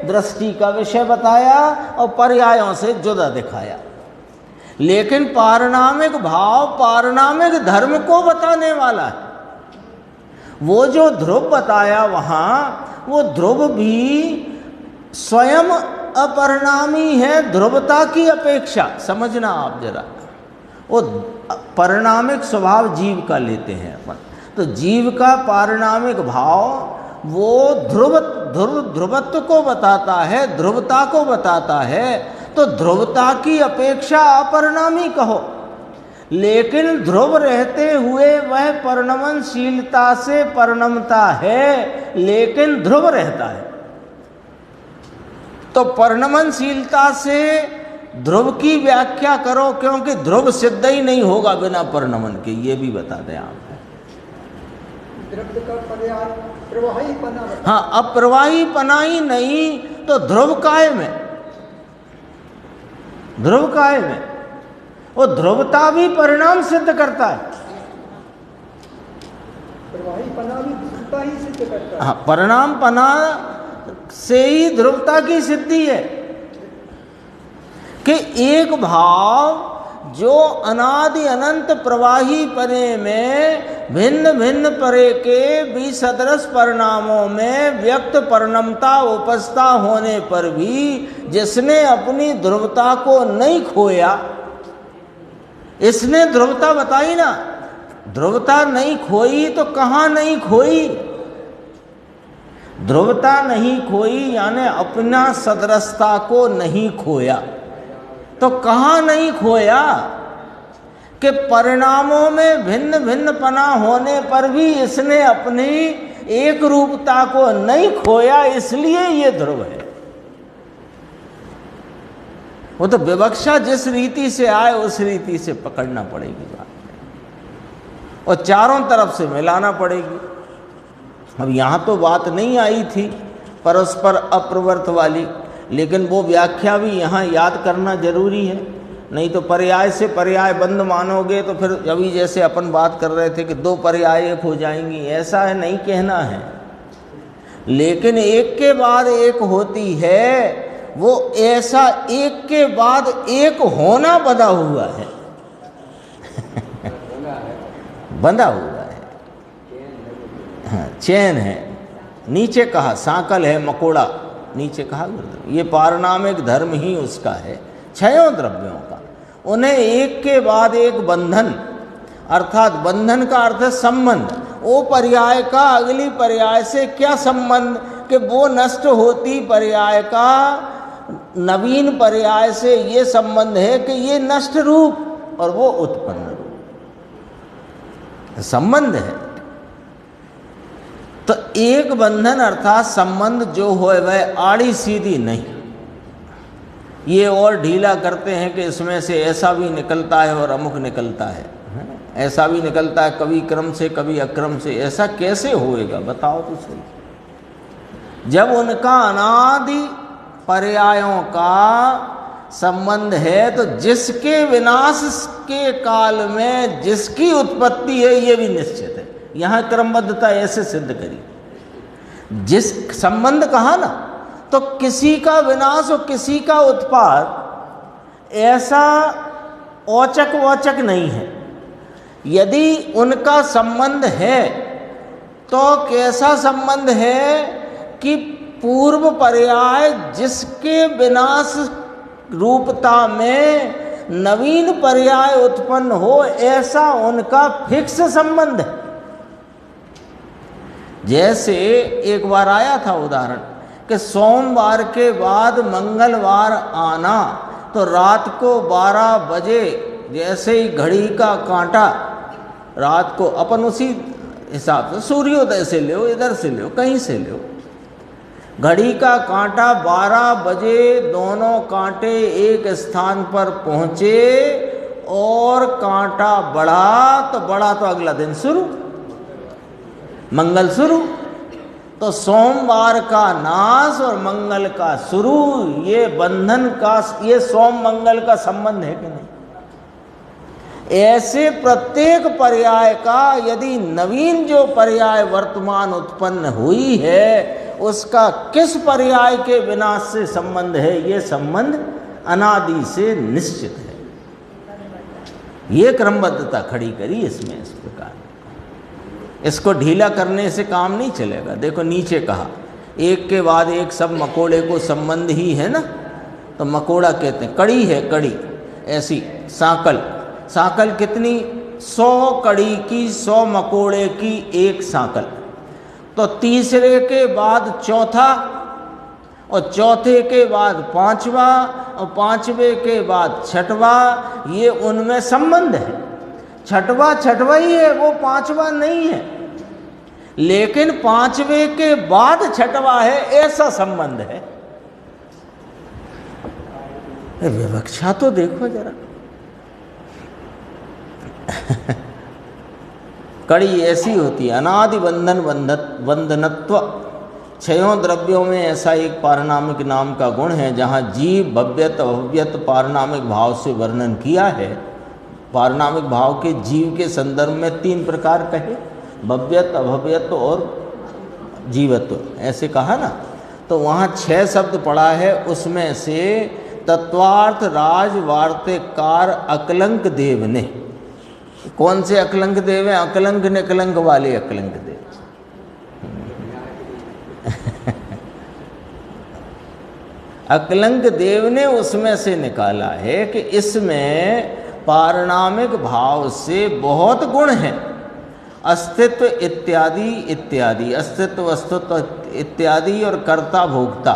दृष्टि का विषय बताया और पर्यायों से जुदा दिखाया। लेकिन पारिणामिक भाव पारिणामिक धर्म को बताने वाला है। वो जो ध्रुव बताया वहाँ, वो ध्रुव भी स्वयं अपरिणामी है ध्रुवता की अपेक्षा। समझना आप जरा, वो परिणामिक स्वभाव जीव का लेते हैं अपन, तो जीव का पारिणामिक भाव वो ध्रुवत्व को बताता है, ध्रुवता को बताता है। तो ध्रुवता की अपेक्षा अपरिणामी कहो, लेकिन ध्रुव रहते हुए वह परिणमनशीलता से परिणमता है, लेकिन ध्रुव रहता है। तो परिणमनशीलता से ध्रुव की व्याख्या करो, क्योंकि ध्रुव सिद्ध ही नहीं होगा बिना परिणमन के, ये भी बता दें आप। द्रव्य का पर्याय प्रवाही पना। हाँ, अब प्रवाही पना ही नहीं तो ध्रुव कायम है, ध्रुव कायम है। वो ध्रुवता भी परिणाम सिद्ध करता है। प्रवाही पना भी ध्रुवता ही सिद्ध करता है। हाँ, परिणाम पना से ही ध्रुवता की सिद्धि है कि एक भाव जो अनादि अनंत प्रवाही परे में भिन्न भिन्न परे के विसदृश परिणामों में व्यक्त परिणमता उपस्था होने पर भी जिसने अपनी ध्रुवता को नहीं खोया, इसने ध्रुवता बताई ना। ध्रुवता नहीं खोई तो कहाँ नहीं खोई? ध्रुवता नहीं खोई यानी अपना सदृशता को नहीं खोया। तो कहाँ नहीं खोया? कि परिणामों में भिन्न भिन्न पना होने पर भी इसने अपनी एक रूपता को नहीं खोया, इसलिए ये ध्रुव है। वो तो विवक्षा जिस रीति से आए उस रीति से पकड़ना पड़ेगी बात, और चारों तरफ से मिलाना पड़ेगी। अब यहाँ तो बात नहीं आई थी परस्पर अप्रवर्त वाली, लेकिन वो व्याख्या भी यहाँ याद करना जरूरी है। नहीं तो पर्याय से पर्याय बंद मानोगे तो फिर अभी जैसे अपन बात कर रहे थे कि दो पर्याय एक हो जाएंगी, ऐसा है नहीं कहना है। लेकिन एक के बाद एक होती है, वो ऐसा एक के बाद एक होना बंधा हुआ है बंधा हुआ है। हाँ, चैन है। नीचे कहा सांकल है मकोड़ा, नीचे कहा ये पारिणामिक धर्म ही उसका है, छयों द्रव्यों का। उन्हें एक के बाद एक बंधन, अर्थात बंधन का अर्थ है संबंध। वो पर्याय का अगली पर्याय से क्या संबंध कि वो नष्ट होती पर्याय का नवीन पर्याय से ये संबंध है कि ये नष्ट रूप और वो उत्पन्न रूप संबंध है। तो एक बंधन अर्थात संबंध जो हो वह आड़ी सीधी नहीं। ये और ढीला करते हैं कि इसमें से ऐसा भी निकलता है और अमुक निकलता है, ऐसा भी निकलता है, कभी क्रम से कभी अक्रम से। ऐसा कैसे होएगा बताओ तो सही। जब उनका अनादि पर्यायों का संबंध है तो जिसके विनाश के काल में जिसकी उत्पत्ति है ये भी निश्चित है। यहाँ क्रमबद्धता ऐसे सिद्ध करी। जिस संबंध कहा ना, तो किसी का विनाश और किसी का उत्पाद ऐसा औचक वौचक नहीं है। यदि उनका संबंध है तो कैसा संबंध है कि पूर्व पर्याय जिसके विनाश रूपता में नवीन पर्याय उत्पन्न हो, ऐसा उनका फिक्स संबंध है। जैसे एक बार आया था उदाहरण कि सोमवार के बाद मंगलवार आना, तो रात को 12 बजे जैसे ही घड़ी का कांटा रात को, अपन उसी हिसाब से सूर्योदय से लो, इधर से लो, कहीं से लो, घड़ी का कांटा 12 बजे दोनों कांटे एक स्थान पर पहुँचे और कांटा बढ़ा तो अगला दिन शुरू, मंगल शुरू। तो सोमवार का नाश और मंगल का शुरू, ये बंधन का, ये सोम मंगल का संबंध है कि नहीं? ऐसे प्रत्येक पर्याय का यदि नवीन जो पर्याय वर्तमान उत्पन्न हुई है उसका किस पर्याय के विनाश से संबंध है, ये संबंध अनादि से निश्चित है। ये क्रमबद्धता खड़ी करी इसमें इस प्रकार। इसको ढीला करने से काम नहीं चलेगा। देखो नीचे कहा एक के बाद एक सब मकोड़े को संबंध ही है ना, तो मकोड़ा कहते हैं, कड़ी है कड़ी, ऐसी सांकल, सांकल कितनी, 100 कड़ी की, 100 मकोड़े की एक सांकल। तो तीसरे के बाद चौथा, और चौथे के बाद पांचवा, और पांचवे के बाद छठवा, ये उनमें संबंध है। छठवा छठवा ही है, वो पांचवा नहीं है, लेकिन पांचवे के बाद छठवा है, ऐसा संबंध है। विवक्षा तो देखो जरा। कड़ी ऐसी होती है, अनादि बंधन बंधनत्व। छयों द्रव्यों में ऐसा एक पारनामिक नाम का गुण है जहाँ जीव भव्यत अभव्यत पारनामिक भाव से वर्णन किया है। पारनामिक भाव के जीव के संदर्भ में 3 प्रकार कहे, भव्यत अभव्यत और जीवत्व, ऐसे कहा ना। तो वहाँ 6 शब्द पड़ा है, उसमें से तत्वार्थ राज वार्तिककार अकलंक देव ने, कौन से अकलंक देव हैं, अकलंक निकलंक वाले अकलंक देव। अकलंक देव ने उसमें से निकाला है कि इसमें पारनामिक भाव से बहुत गुण हैं, अस्तित्व इत्यादि इत्यादि, अस्तित्व वस्तुत्व इत्यादि और कर्ता भोक्ता,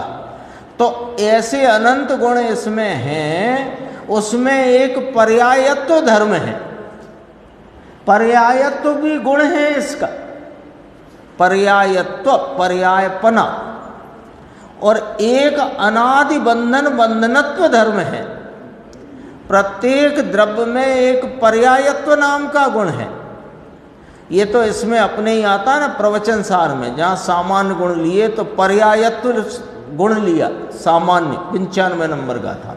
तो ऐसे अनंत गुण इसमें हैं। उसमें एक पर्यायत्व धर्म है, पर्यायत्व भी गुण है इसका, पर्यायत्व पर्यायपना, और एक अनादि बंधन बंधनत्व धर्म है। प्रत्येक द्रव्य में एक पर्यायत्व नाम का गुण है। ये तो इसमें अपने ही आता है ना प्रवचन सार में, जहाँ सामान्य गुण लिए तो पर्यायत्व गुण लिया सामान्य, 95 नंबर गाथा,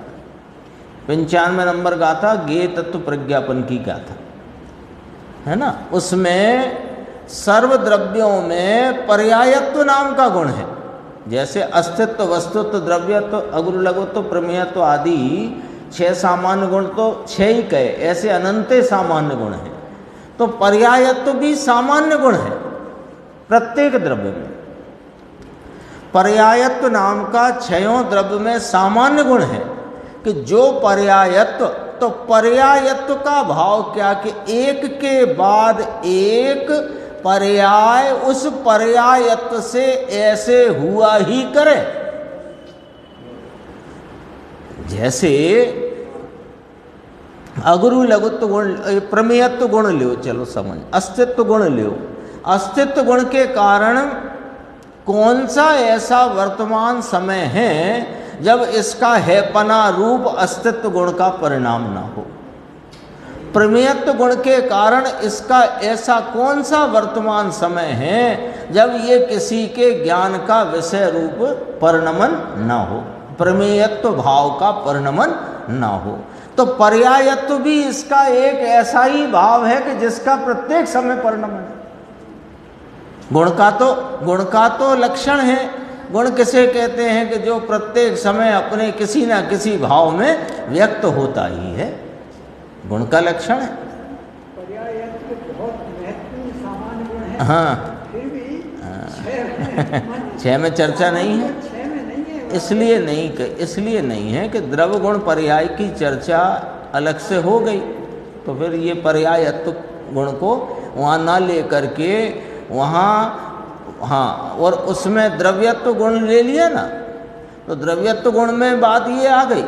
95 नंबर गाथा ज्ञेय तत्व प्रज्ञापन की गाथा है ना। उसमें सर्व द्रव्यों में पर्यायत्व नाम का गुण है। जैसे अस्तित्व वस्तुत्व द्रव्यत्व अगुरु लघुत्व प्रमेयत्व आदि 6 सामान्य गुण तो 6 ही कहे, ऐसे अनंत सामान्य गुण हैं। तो पर्यायत्व भी सामान्य गुण है प्रत्येक द्रव्य में। पर्यायत्व नाम का 6 द्रव्य में सामान्य गुण है कि जो पर्यायत्व, तो पर्यायत्व का भाव क्या कि एक के बाद एक पर्याय उस पर्यायत्व से ऐसे हुआ ही करे। जैसे अगुरु लघुत्व गुण, प्रमेयत्व गुण लो, चलो समझ, अस्तित्व गुण लो। अस्तित्व गुण के कारण कौन सा ऐसा वर्तमान समय है जब इसका हैपना रूप अस्तित्व गुण का परिणाम ना हो। प्रमेयत्व गुण के कारण इसका ऐसा कौन सा वर्तमान समय है जब ये किसी के ज्ञान का विषय रूप परिणमन ना हो, प्रमेयत्व भाव का परिणमन ना हो। तो पर्यायत्व भी इसका एक ऐसा ही भाव है कि जिसका प्रत्येक समय परिणमन है। गुण का तो लक्षण है। गुण किसे कहते हैं कि जो प्रत्येक समय अपने किसी न किसी भाव में व्यक्त होता ही है, गुण का लक्षण है। पर्यायत्व बहुत महत्वपूर्ण सामान्य गुण है। हाँ, फिर भी 6 में चर्चा नहीं है, 6 में नहीं है। इसलिए नहीं है कि द्रव्य गुण पर्याय की चर्चा अलग से हो गई, तो फिर ये पर्यायत्व गुण को वहाँ ना ले करके वहाँ, हाँ, और उसमें द्रव्यत्व गुण ले लिया ना, तो द्रव्यत्व गुण में बात ये आ गई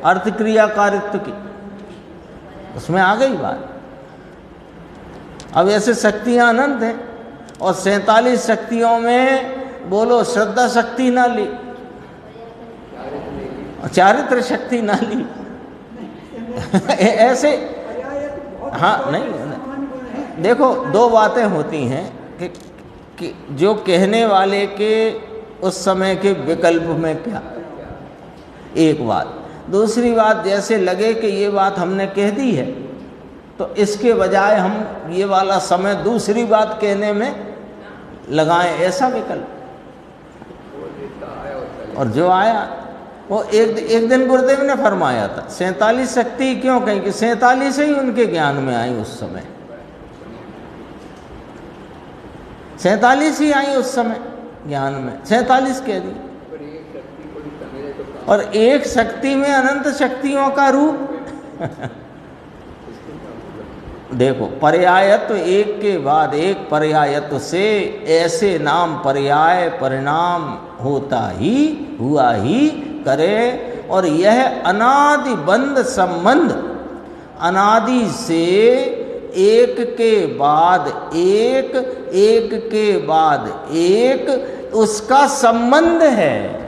अर्थ क्रिया कारित्व की, उसमें आ गई बात। अब ऐसे शक्तियाँ अनंत हैं, और 47 शक्तियों में बोलो श्रद्धा शक्ति ना ली, चारित्र शक्ति ना ली ऐसे, हाँ नहीं, देखो 2 बातें होती हैं कि जो कहने वाले के उस समय के विकल्प में क्या, एक बात। दूसरी बात, जैसे लगे कि ये बात हमने कह दी है तो इसके बजाय हम ये वाला समय दूसरी बात कहने में लगाएं, ऐसा विकल्प। और जो आया वो एक दिन गुरुदेव ने फरमाया था 47 शक्ति, क्यों कहीं कि 47 ही उनके ज्ञान में आई उस समय, 47 ही आई उस समय ज्ञान में, 47 कह दी। और एक शक्ति में अनंत शक्तियों का रूप देखो, पर्यायत्व एक के बाद एक पर्यायत्व से ऐसे नाम पर्याय परिणाम होता ही हुआ ही करे। और यह अनादि बंध संबंध, अनादि से एक के बाद एक, एक के बाद एक उसका संबंध है।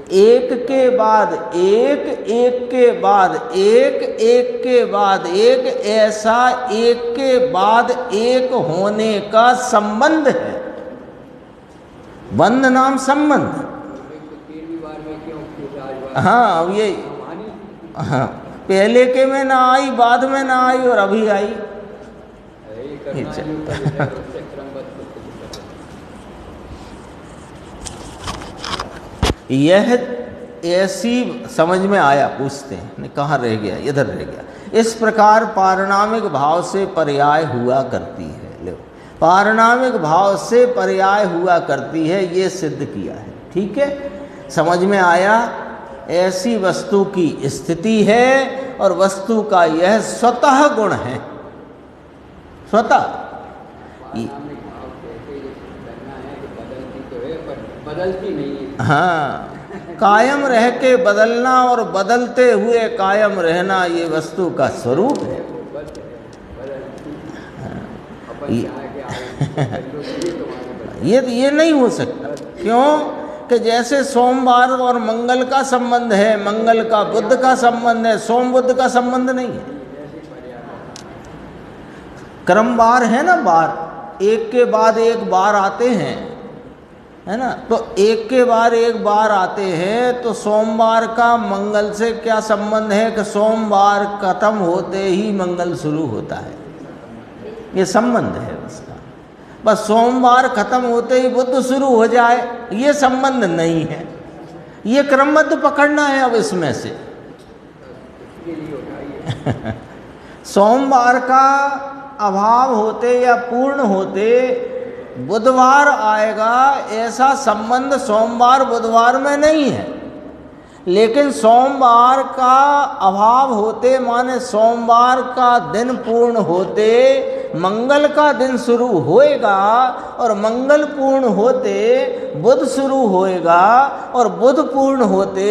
एक के बाद एक, एक के बाद एक, एक के बाद एक, ऐसा एक के बाद एक होने का संबंध है। बंध नाम संबंध। हाँ, अब ये हाँ, पहले के में ना आई, बाद में ना आई और अभी आई। यह ऐसी समझ में आया, पूछते हैं ने कहाँ रह गया, इधर रह गया। इस प्रकार पारिणामिक भाव से पर्याय हुआ करती है। लो, पारिणामिक भाव से पर्याय हुआ करती है, ये सिद्ध किया है। ठीक है, समझ में आया। ऐसी वस्तु की स्थिति है और वस्तु का यह स्वतः गुण है, स्वतः। बदलती नहीं है। हाँ, कायम रह के बदलना और बदलते हुए कायम रहना, ये वस्तु का स्वरूप है। ये नहीं हो सकता। क्यों कि जैसे सोमवार और मंगल का संबंध है, मंगल का बुध का संबंध है, सोम बुध का संबंध नहीं है। क्रमवार है ना, बार एक के बाद एक बार आते हैं, है ना। तो एक के बाद एक बार आते हैं, तो सोमवार का मंगल से क्या संबंध है कि सोमवार खत्म होते ही मंगल शुरू होता है, ये संबंध है उसका। बस सोमवार खत्म होते ही बुध शुरू हो जाए, ये संबंध नहीं है। ये क्रमबद्ध पकड़ना है अब इसमें से। सोमवार का अभाव होते या पूर्ण होते बुधवार आएगा, ऐसा संबंध सोमवार बुधवार में नहीं है। लेकिन सोमवार का अभाव होते माने सोमवार का दिन पूर्ण होते मंगल का दिन शुरू होएगा, और मंगल पूर्ण होते बुध शुरू होएगा, और बुध पूर्ण होते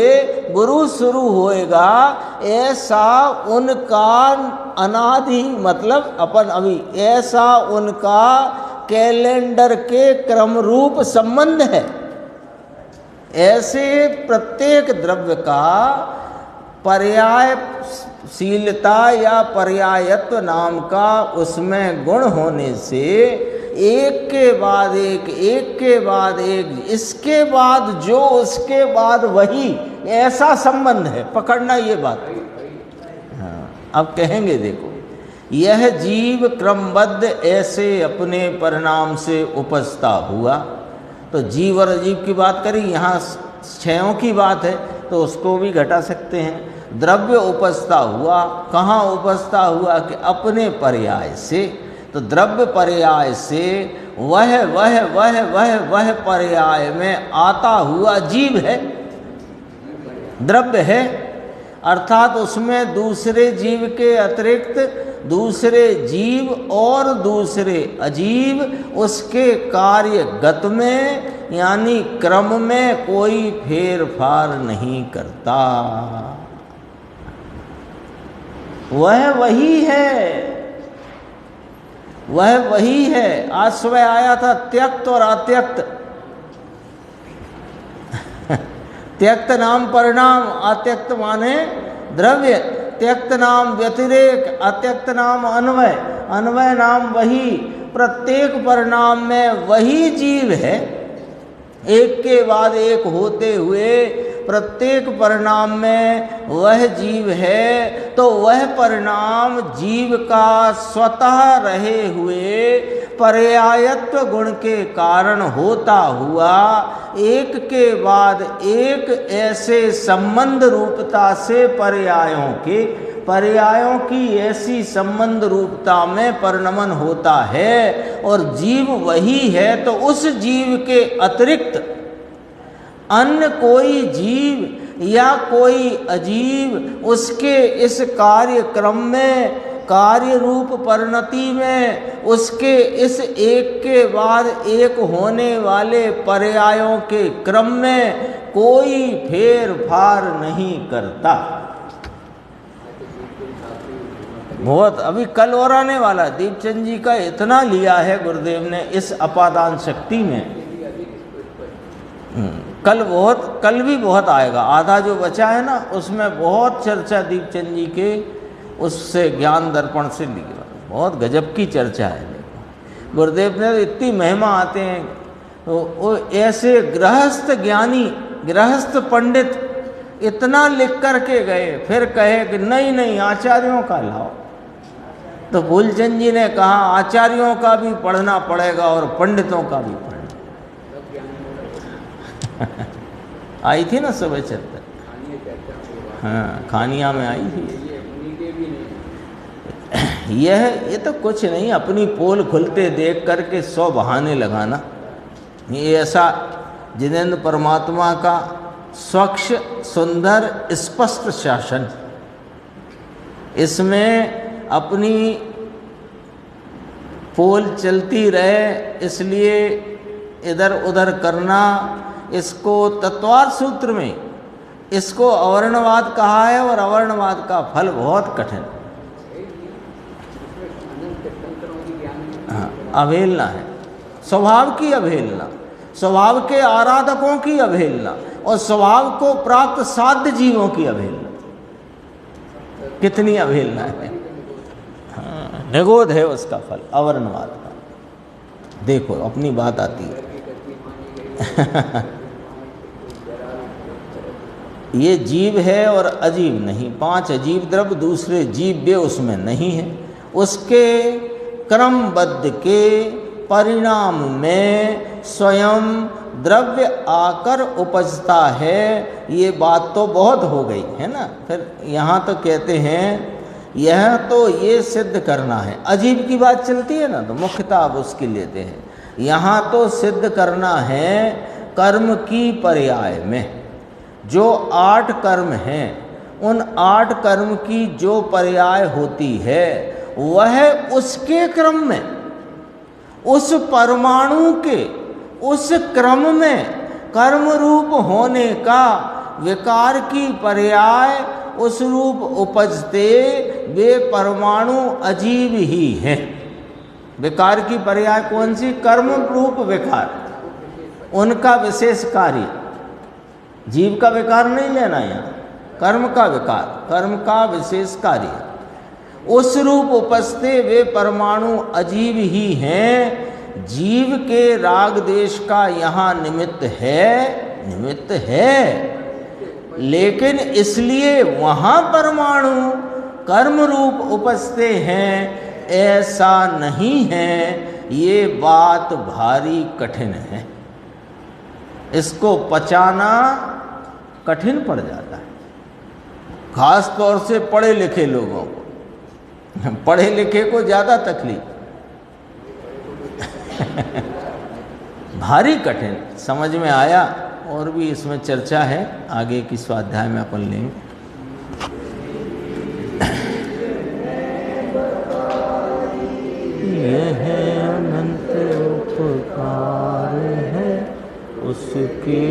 गुरु शुरू होएगा। ऐसा उनका अनादि, मतलब अपन अभी, ऐसा उनका कैलेंडर के क्रम रूप संबंध है। ऐसे प्रत्येक द्रव्य का पर्यायशीलता या पर्यायत्व नाम का उसमें गुण होने से एक के बाद एक, एक के बाद एक, इसके बाद जो, उसके बाद वही, ऐसा संबंध है। पकड़ना ये बात। हाँ, अब कहेंगे देखो, यह जीव क्रमबद्ध ऐसे अपने परिणाम से उपजता हुआ। तो जीव और अजीव की बात करी, यहाँ क्षयों की बात है तो उसको भी घटा सकते हैं। द्रव्य उपजता हुआ, कहाँ उपजता हुआ कि अपने पर्याय से। तो द्रव्य पर्याय से वह पर्याय में आता हुआ जीव है, द्रव्य है। अर्थात उसमें दूसरे जीव के अतिरिक्त दूसरे जीव और दूसरे अजीव उसके कार्य गत में यानी क्रम में कोई फेरफार नहीं करता। वह वही है, वह वही है। आज सुबह आया था त्यक्त और अत्यक्त। त्यक्त नाम परिणाम, अत्यक्त माने द्रव्य। त्यक्त नाम व्यतिरेक, अत्यक्त नाम अन्वय, अन्वय नाम वही। प्रत्येक परिणाम में वही जीव है, एक के बाद एक होते हुए प्रत्येक परिणाम में वह जीव है, तो वह परिणाम जीव का स्वतः रहे हुए पर्यायत्व गुण के कारण होता हुआ एक के बाद एक ऐसे संबंध रूपता से पर्यायों की ऐसी संबंध रूपता में परिणमन होता है, और जीव वही है, तो उस जीव के अतिरिक्त अन्य कोई जीव या कोई अजीव उसके इस कार्यक्रम में, कार्य रूप परिणति में, उसके इस एक के बाद एक होने वाले पर्यायों के क्रम में कोई फेर फार नहीं करता। बहुत अभी कल और आने वाला दीपचंद जी का इतना लिया है गुरुदेव ने इस अपादान शक्ति में। कल भी बहुत आएगा, आधा जो बचा है ना उसमें बहुत चर्चा दीपचंद जी के उससे ज्ञान दर्पण से ली, बहुत गजब की चर्चा है। गुरुदेव ने इतनी महिमा आते हैं, तो वो ऐसे गृहस्थ ज्ञानी, गृहस्थ पंडित इतना लिख कर के गए, फिर कहे कि नहीं आचार्यों का लाओ। तो फूलचंद जी ने कहा आचार्यों का भी पढ़ना पड़ेगा और पंडितों का भी पढ़ना। आई थी ना सुबह चर्चा, हाँ खानिया में आई थी। ये तो कुछ नहीं, अपनी पोल खुलते देख करके 100 बहाने लगाना। ये ऐसा जिनेंद्र परमात्मा का स्वच्छ सुंदर स्पष्ट शासन, इसमें अपनी पोल चलती रहे, इसलिए इधर उधर करना, इसको तत्वार्थ सूत्र में इसको अवर्णवाद कहा है, और अवर्णवाद का फल बहुत कठिन, हाँ अवहेलना है, स्वभाव की अवहेलना, स्वभाव के आराधकों की अवहेलना, और स्वभाव को प्राप्त साध्य जीवों की अवहेलना। कितनी अवहेलना है, हाँ निगोद है उसका फल अवर्णवाद का। देखो अपनी बात आती है। ये जीव है और अजीब नहीं, 5 अजीब द्रव्य दूसरे जीव वे उसमें नहीं है। उसके क्रमबद्ध के परिणाम में स्वयं द्रव्य आकर उपजता है। ये बात तो बहुत हो गई है ना। फिर यहाँ तो कहते हैं यह तो ये सिद्ध करना है, अजीब की बात चलती है ना, तो मुख्यतः आप उसकी लेते हैं। यहाँ तो सिद्ध करना है कर्म की पर्याय में जो 8 कर्म हैं, उन 8 कर्म की जो पर्याय होती है वह उसके क्रम में, उस परमाणु के उस क्रम में कर्म रूप होने का विकार की पर्याय उस रूप उपजते वे परमाणु अजीब ही हैं। विकार की पर्याय कौन सी? कर्म रूप विकार, उनका विशेष कार्य। जीव का विकार नहीं लेना यहाँ, कर्म का विकार, कर्म का विशेष कार्य उस रूप उपजते वे परमाणु अजीब ही हैं। जीव के राग देश का यहाँ निमित्त है, लेकिन इसलिए वहाँ परमाणु कर्म रूप उपजते हैं ऐसा नहीं है। ये बात भारी कठिन है, इसको पचाना कठिन पड़ जाता है, खास तौर से पढ़े लिखे लोगों को। पढ़े लिखे को ज़्यादा तकलीफ भारी कठिन समझ में आया। और भी इसमें चर्चा है, आगे की स्वाध्याय में अपन लेंगे। यह अनंत उपकार है उसके